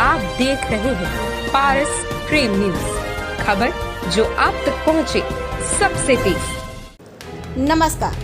आप देख रहे हैं पारस प्रेम न्यूज, खबर जो आप तक पहुंचे सबसे तेज। नमस्कार,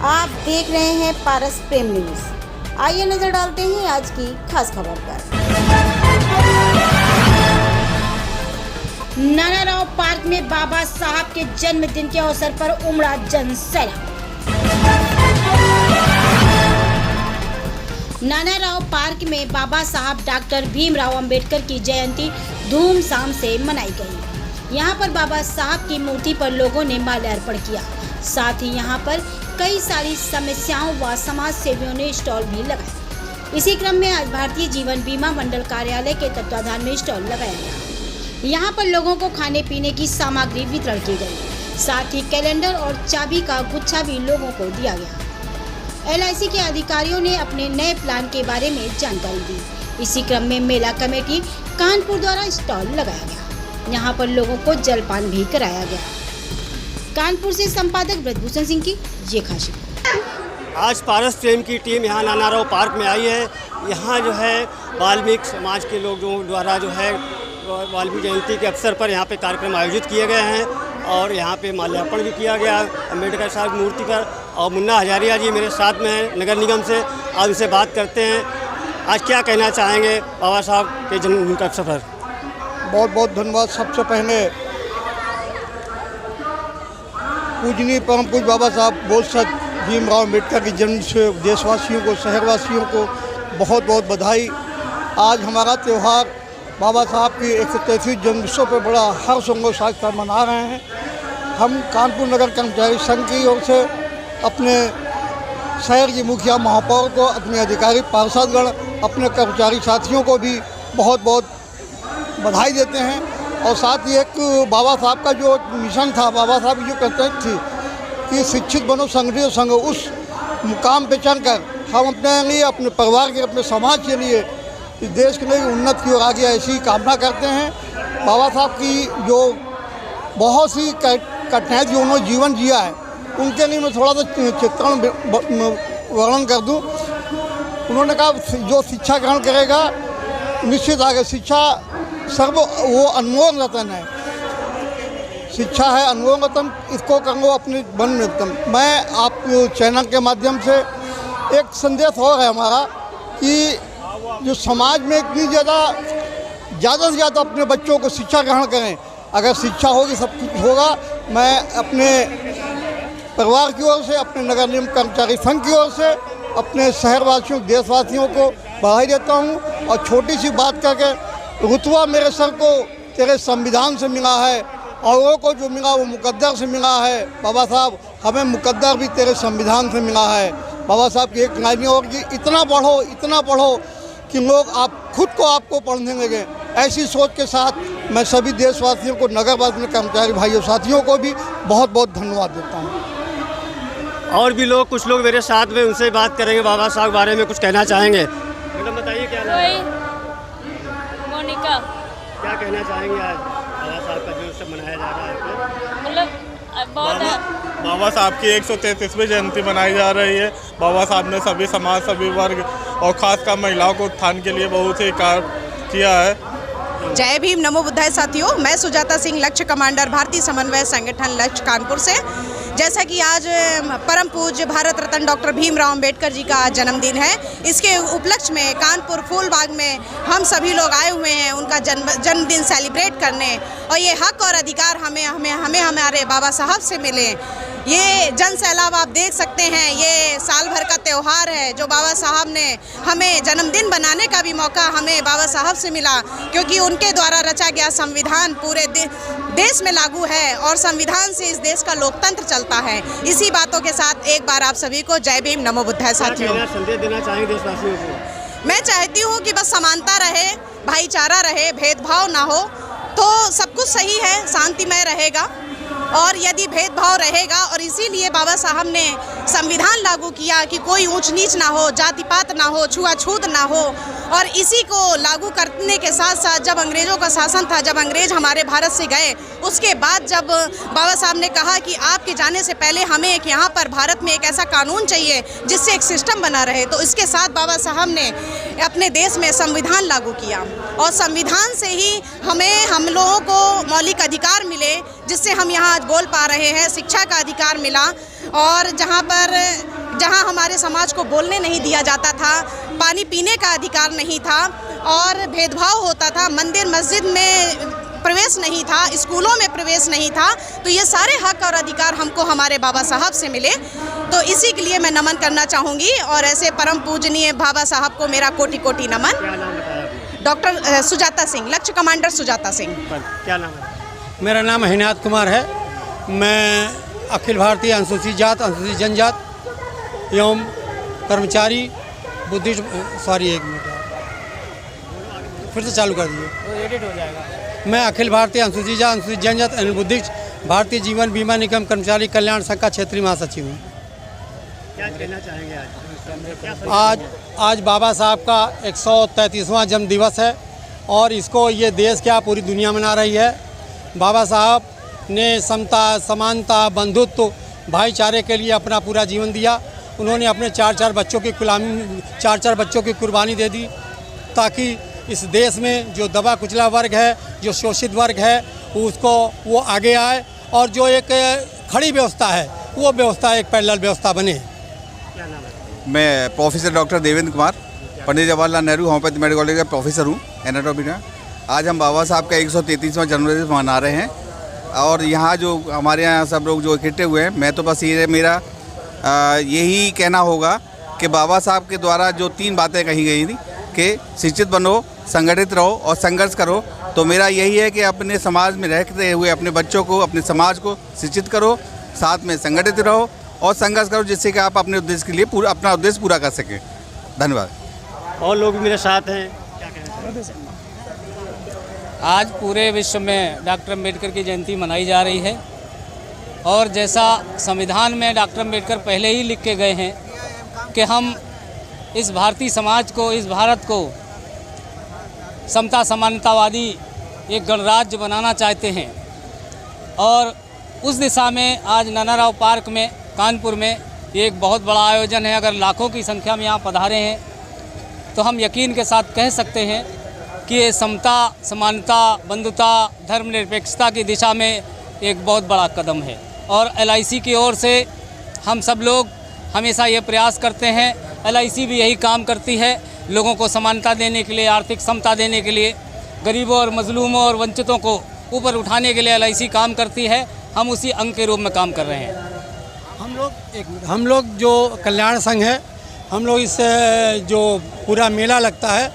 आप देख रहे हैं पारस प्रेम न्यूज। आइए नजर डालते हैं आज की खास खबर पर। नानाराव पार्क में बाबा साहब के जन्मदिन के अवसर पर उमड़ा जनसैलाब। नानाराव पार्क में बाबा साहब डॉक्टर भीमराव अंबेडकर की जयंती धूमधाम से मनाई गई। यहाँ पर बाबा साहब की मूर्ति पर लोगों ने माल्यार्पण किया। साथ ही यहाँ पर कई सारी समस्याओं व समाज सेवियों ने स्टॉल भी लगाए। इसी क्रम में आज भारतीय जीवन बीमा मंडल कार्यालय के तत्वाधान में स्टॉल लगाया गया। यहाँ पर लोगों को खाने पीने की सामग्री वितरण की गई। साथ ही कैलेंडर और चाबी का गुच्छा भी लोगों को दिया गया। LIC के अधिकारियों ने अपने नए प्लान के बारे में जानकारी दी। इसी क्रम में मेला कमेटी कानपुर द्वारा स्टॉल लगाया गया। यहाँ पर लोगों को जलपान भी कराया गया। कानपुर से संपादक ब्रजभूषण सिंह की ये खास रिपोर्ट। आज पारस प्रेम की टीम यहाँ नानाराव पार्क में आई है। यहाँ जो है वाल्मीकि समाज के लोगों द्वारा जो है वाल्मीकि जयंती के अवसर पर यहाँ पे कार्यक्रम आयोजित किए गए हैं और यहाँ पे माल्यार्पण भी किया गया अम्बेडकर साहब मूर्ति पर। और मुन्ना हजारिया जी मेरे साथ में हैं नगर निगम से। आज उनसे बात करते हैं, आज क्या कहना चाहेंगे बाबा साहब के जन्मदिन का अवसर पर। बहुत बहुत धन्यवाद। सबसे पहले पूजनीय परम पूज्य बाबा साहब बोलसद भीमराव अम्बेडकर के जन्म से देशवासियों को, शहरवासियों को बहुत बहुत बधाई। आज हमारा त्यौहार बाबा साहब की 133वीं जन्मदिवस पर बड़ा हर्षोल्लास के साथ मना रहे हैं। हम कानपुर नगर कर्मचारी संघ की ओर से अपने शहर की मुखिया महापौर को, अपने अधिकारी पार्षदगण, अपने कर्मचारी साथियों को भी बहुत बहुत बधाई देते हैं। और साथ ही एक बाबा साहब का जो मिशन था, बाबा साहब की जो कहते थी कि शिक्षित बनो, संगठित संघ, उस मुकाम पे चलकर हम अपने लिए, अपने परिवार के, अपने समाज के लिए, इस देश के लिए उन्नत की ओर आगे ऐसी कामना करते हैं। बाबा साहब की जो बहुत सी कठिनाई जो उन्होंने जीवन जिया है, उनके लिए मैं थोड़ा सा चित्रण वर्णन कर दूं। उन्होंने कहा जो शिक्षा ग्रहण करेगा निश्चित आगे, शिक्षा सर्व वो अनमोल रतन है। शिक्षा है अनमोल रतन, इसको करो अपने वन में रतन। मैं आप चैनल के माध्यम से एक संदेश और है हमारा कि जो समाज में इतनी ज़्यादा से ज़्यादा अपने बच्चों को शिक्षा ग्रहण करें। अगर शिक्षा होगी सब कुछ होगा। मैं अपने परिवार की ओर से, अपने नगर निगम कर्मचारी संघ की ओर से, अपने शहरवासियों, देशवासियों को बधाई देता हूँ। और छोटी सी बात करके, रुतबा मेरे सर को तेरे संविधान से मिला है, औरों को जो मिला वो मुकद्दर से मिला है। बाबा साहब, हमें मुकद्दर भी तेरे संविधान से मिला है। बाबा साहब की एक लाइन और कि इतना पढ़ो कि लोग आप खुद को आपको पढ़ने लगे। ऐसी सोच के साथ मैं सभी देशवासियों को, नगरवासियों, कर्मचारी भाइयों, साथियों को भी बहुत बहुत धन्यवाद देता हूँ। और भी लोग, कुछ लोग मेरे साथ में, उनसे बात करेंगे। बाबा साहब के बारे में कुछ कहना चाहेंगे। मैडम बताइए क्या नाम है? मोनिका। क्या कहना चाहेंगे आज बाबा साहब का जो उत्सव मनाया जा रहा है? मतलब बहुत बाबा साहब की 133वीं जयंती मनाई जा रही है। बाबा साहब ने सभी समाज, सभी वर्ग और खासकर महिलाओं को उत्थान के लिए बहुत ही कार्य किया है। जय भीम, नमो बुद्धाय। साथियों, मैं सुजाता सिंह, लक्ष्य कमांडर, भारतीय समन्वय संगठन लक्ष्य कानपुर से। जैसा कि आज परम पूज्य भारत रत्न डॉक्टर भीमराव अंबेडकर जी का जन्मदिन है, इसके उपलक्ष्य में कानपुर फूलबाग में हम सभी लोग आए हुए हैं उनका जन्मदिन सेलिब्रेट करने। और ये हक और अधिकार हमें हमारे बाबा साहब से मिले। ये जन सैलाब आप देख सकते हैं, ये साल भर का त्यौहार है जो बाबा साहब ने हमें जन्मदिन बनाने का भी मौका हमें बाबा साहब से मिला, क्योंकि उनके द्वारा रचा गया संविधान पूरे देश में लागू है और संविधान से इस देश का लोकतंत्र चलता है। इसी बातों के साथ एक बार आप सभी को जय भीम, नमो बुद्धाय। साथियों, संदेश देना चाहेंगे देशवासियों को? मैं चाहती हूँ कि बस समानता रहे, भाईचारा रहे, भेदभाव ना हो तो सब कुछ सही है, शांतिमय रहेगा। और यदि भेदभाव रहेगा, और इसीलिए बाबा साहब ने संविधान लागू किया कि कोई ऊंच नीच ना हो, जाति पात ना हो, छुआछूत ना हो, और इसी को लागू करने के साथ साथ जब अंग्रेज़ों का शासन था, जब अंग्रेज़ हमारे भारत से गए, उसके बाद जब बाबा साहब ने कहा कि आपके जाने से पहले हमें एक यहाँ पर भारत में एक ऐसा कानून चाहिए जिससे एक सिस्टम बना रहे, तो इसके साथ बाबा साहब ने अपने देश में संविधान लागू किया और संविधान से ही हम लोगों को मौलिक अधिकार मिले, जिससे हम यहाँ आज बोल पा रहे हैं। शिक्षा का अधिकार मिला और जहाँ हमारे समाज को बोलने नहीं दिया जाता था, पानी पीने का अधिकार नहीं था और भेदभाव होता था, मंदिर मस्जिद में प्रवेश नहीं था, स्कूलों में प्रवेश नहीं था, तो ये सारे हक और अधिकार हमको हमारे बाबा साहब से मिले। तो इसी के लिए मैं नमन करना चाहूँगी और ऐसे परम पूजनीय बाबा साहब को मेरा कोटि कोटि नमन। डॉक्टर सुजाता सिंह, लक्ष्य कमांडर सुजाता सिंह। क्या नाम है? मेरा नाम हिनायत कुमार है। मैं अखिल भारतीय अनुसूचित जात अनुसूचित जनजात एवं कर्मचारी बुद्धिस्ट एक मिनट फिर से चालू कर दीजिए, एडिट हो जाएगा। मैं अखिल भारतीय अनुसूचित जात अनुसूचित जनजात एवं बुद्धिस्ट भारतीय जीवन बीमा निगम कर्मचारी कल्याण संघ का क्षेत्रीय महासचिव हूँ। क्या कहना चाहेंगे आज बाबा साहब का 133वां जन्म दिवस है और इसको ये देश क्या पूरी दुनिया मना रही है। बाबा साहब ने समता, समानता, बंधुत्व, भाईचारे के लिए अपना पूरा जीवन दिया। उन्होंने अपने चार बच्चों की कुर्बानी दे दी ताकि इस देश में जो दबा कुचला वर्ग है, जो शोषित वर्ग है, वो आगे आए और जो एक खड़ी व्यवस्था है वो व्यवस्था एक पैरेलल व्यवस्था बने। क्या नाम है? मैं professor doctor Devendra Kumar, Pandit Jawaharlal Nehru homeopathy medical college का प्रोफेसर हूँ एनाटॉमी में। आज हम बाबा साहब का 133वां जन्मदिवस मना रहे हैं और यहाँ जो हमारे यहाँ सब लोग जो इकट्ठे हुए हैं, मैं तो बस ये मेरा यही कहना होगा कि बाबा साहब के द्वारा जो 3 बातें कही गई थी कि शिक्षित बनो, संगठित रहो और संघर्ष करो, तो मेरा यही है कि अपने समाज में रहते हुए अपने बच्चों को, अपने समाज को शिक्षित करो, साथ में संगठित रहो और संघर्ष करो, जिससे कि आप अपने उद्देश्य के लिए अपना उद्देश्य पूरा कर सकें। धन्यवाद। और लोग भी मेरे साथ हैं, क्या कहना चाहेंगे? आज पूरे विश्व में डॉक्टर अम्बेडकर की जयंती मनाई जा रही है और जैसा संविधान में डॉक्टर अम्बेडकर पहले ही लिख के गए हैं कि हम इस भारतीय समाज को, इस भारत को समता समानतावादी एक गणराज्य बनाना चाहते हैं और उस दिशा में आज नानाराव पार्क में कानपुर में ये एक बहुत बड़ा आयोजन है। अगर लाखों की संख्या में यहाँ पधारे हैं तो हम यकीन के साथ कह सकते हैं कि ये समता, समानता, बंधुता, धर्मनिरपेक्षता की दिशा में एक बहुत बड़ा कदम है। और LIC की ओर से हम सब लोग हमेशा ये प्रयास करते हैं, LIC भी यही काम करती है, लोगों को समानता देने के लिए, आर्थिक समता देने के लिए, गरीबों और मजलूमों और वंचितों को ऊपर उठाने के लिए LIC काम करती है। हम उसी अंग के रूप में काम कर रहे हैं। हम लोग जो कल्याण संघ है, हम लोग इस जो पूरा मेला लगता है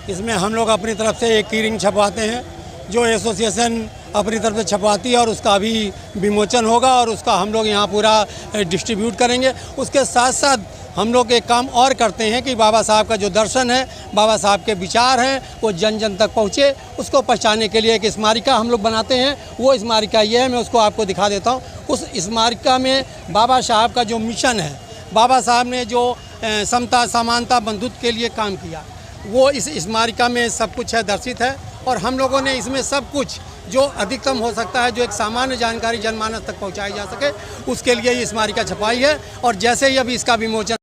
इसमें हम लोग अपनी तरफ से एक की रिंग छपवाते हैं, जो एसोसिएशन अपनी तरफ से छपवाती है और उसका अभी विमोचन होगा और उसका हम लोग यहाँ पूरा डिस्ट्रीब्यूट करेंगे। उसके साथ साथ हम लोग एक काम और करते हैं कि बाबा साहब का जो दर्शन है, बाबा साहब के विचार हैं, वो जन जन तक पहुँचे, उसको पहचानने के लिए एक स्मारिका हम लोग बनाते हैं। वो स्मारिका ये है, मैं उसको आपको दिखा देता हूँ। उस स्मारिका में बाबा साहब का जो मिशन है, बाबा साहब ने जो समता, समानता, बंधुत्व के लिए काम किया, वो इस स्मारिका में सब कुछ है, दर्शित है। और हम लोगों ने इसमें सब कुछ जो अधिकतम हो सकता है, जो एक सामान्य जानकारी जनमानस तक पहुंचाई जा सके, उसके लिए ये स्मारिका छपाई है। और जैसे ही अभी इसका विमोचन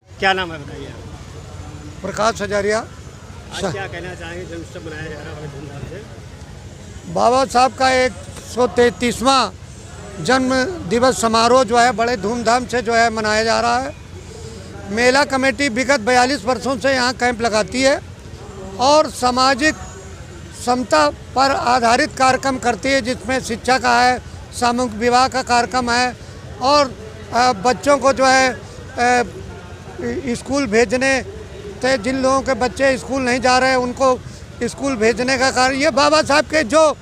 क्या नाम है बताइए? प्रकाश हजारिया। आज क्या कहना चाहेंगे जब उत्सव मनाया जा रहा है धूमधाम से? बाबा साहब का 133वां जन्म दिवस समारोह जो है बड़े धूमधाम से जो है मनाया जा रहा है। मेला कमेटी विगत 42 वर्षों से यहाँ कैंप लगाती है और सामाजिक समता पर आधारित कार्यक्रम करती है, जिसमें शिक्षा का है, सामूहिक विवाह का कार्यक्रम है और बच्चों को जो है स्कूल भेजने से, जिन लोगों के बच्चे स्कूल नहीं जा रहे हैं उनको स्कूल भेजने का कार्य, ये बाबा साहब के जो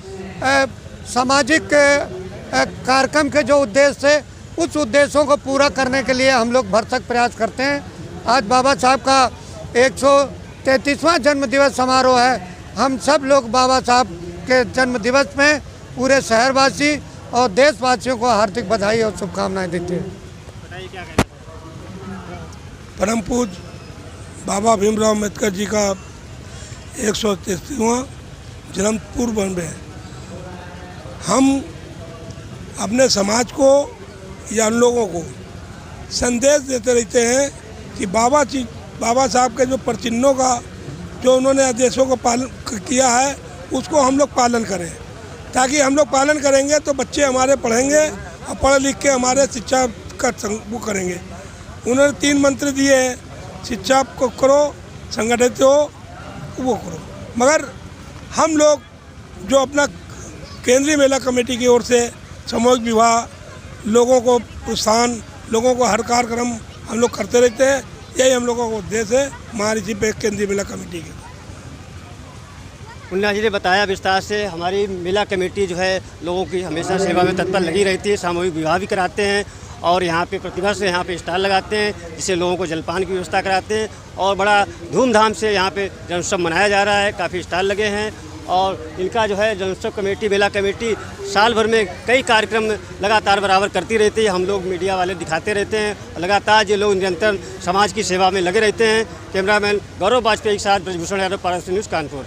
सामाजिक कार्यक्रम के जो उद्देश्य है, उस उद्देश्यों को पूरा करने के लिए हम लोग भरसक प्रयास करते हैं। आज बाबा साहब का 133वां जन्म दिवस समारोह है। हम सब लोग बाबा साहब के जन्म दिवस में पूरे शहरवासी और देशवासियों को हार्दिक बधाई और शुभकामनाएं देते हैं। बताइए क्या कहना है। परम पूज्य बाबा भीमराव अम्बेडकर जी का 133वां जन्म पूर्व है। हम अपने समाज को या उन लोगों को संदेश देते रहते हैं कि बाबा साहब के जो प्रचिन्हों का जो उन्होंने आदेशों को पालन किया है उसको हम लोग पालन करें, ताकि हम लोग पालन करेंगे तो बच्चे हमारे पढ़ेंगे और पढ़ लिख के हमारे शिक्षा का वो करेंगे। उन्होंने 3 मंत्र दिए हैं, शिक्षा को करो, संगठित हो, वो करो। मगर हम लोग जो अपना केंद्रीय महिला कमेटी की ओर से सामूहिक विवाह, लोगों को प्रोत्साहन, लोगों को हर कार्यक्रम हम लोग करते रहते हैं। यही हम लोगों का उद्देश्य है महाऋषि केंद्रीय महिला कमेटी के। मुन्ना जी ने बताया विस्तार से, हमारी महिला कमेटी जो है लोगों की हमेशा सेवा में तत्पर लगी रहती है। सामूहिक विवाह भी कराते हैं और यहाँ पे प्रतिवर्ष यहाँ पे स्टॉल लगाते हैं, जिससे लोगों को जलपान की व्यवस्था कराते हैं और बड़ा धूमधाम से यहाँ पे जन्मोत्सव मनाया जा रहा है। काफ़ी स्टॉल लगे हैं और इनका जो है जन्मोत्सव कमेटी, महिला कमेटी साल भर में कई कार्यक्रम लगातार बराबर करती रहती है। हम लोग मीडिया वाले दिखाते रहते हैं, लगातार ये लोग निरंतर समाज की सेवा में लगे रहते हैं। कैमरामैन गौरव वाजपेयी के साथ ब्रजभूषण यादव, पारस न्यूज़, कानपुर।